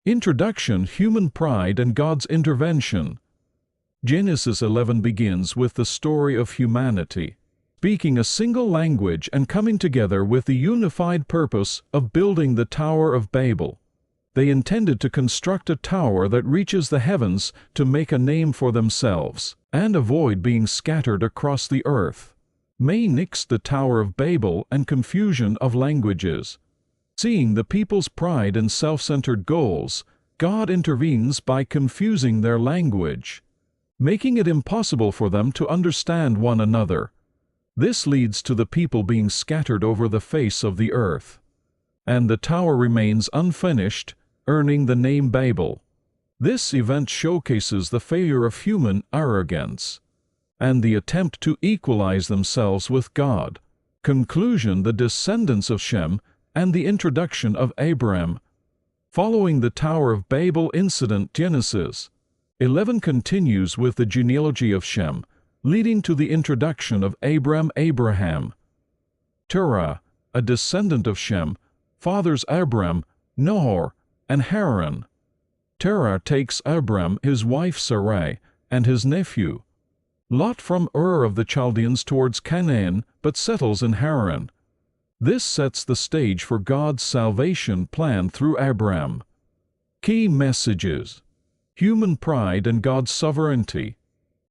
Introduction: Human pride and God's intervention. Genesis 11 begins with the story of humanity, speaking a single language and coming together with the unified purpose of building the Tower of Babel. They intended to construct a tower that reaches the heavens to make a name for themselves and avoid being scattered across the earth. May nixed the Tower of Babel and confusion of languages. Seeing the people's pride and self-centered goals, God intervenes by confusing their language, making it impossible for them to understand one another. This leads to the people being scattered over the face of the earth, and the tower remains unfinished, earning the name Babel. This event showcases the failure of human arrogance and the attempt to equalize themselves with God. Conclusion: the descendants of Shem and the introduction of Abraham. Following the Tower of Babel incident, Genesis 11 continues with the genealogy of Shem, leading to the introduction of Abraham. Terah, a descendant of Shem, fathers Abram, Nahor, and Haran. Terah takes Abram, his wife Sarai, and his nephew Lot from Ur of the Chaldeans towards Canaan, but settles in Haran. This sets the stage for God's salvation plan through Abram. Key messages: human pride and God's sovereignty.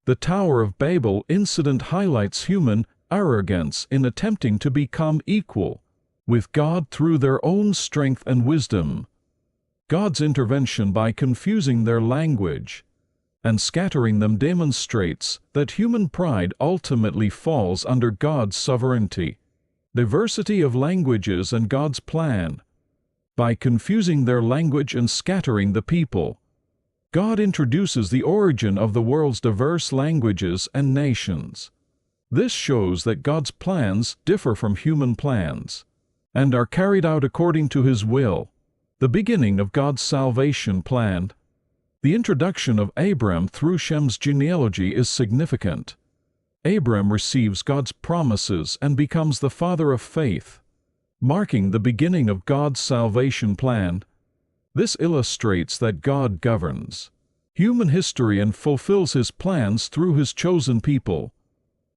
The Tower of Babel incident highlights human arrogance in attempting to become equal with God through their own strength and wisdom. God's intervention by confusing their language and scattering them demonstrates that human pride ultimately falls under God's sovereignty. Diversity of languages and God's plan. By confusing their language and scattering the people, God introduces the origin of the world's diverse languages and nations. This shows that God's plans differ from human plans and are carried out according to His will. The beginning of God's salvation plan. The introduction of Abram through Shem's genealogy is significant. Abram receives God's promises and becomes the father of faith, marking the beginning of God's salvation plan. This illustrates that God governs human history and fulfills His plans through His chosen people.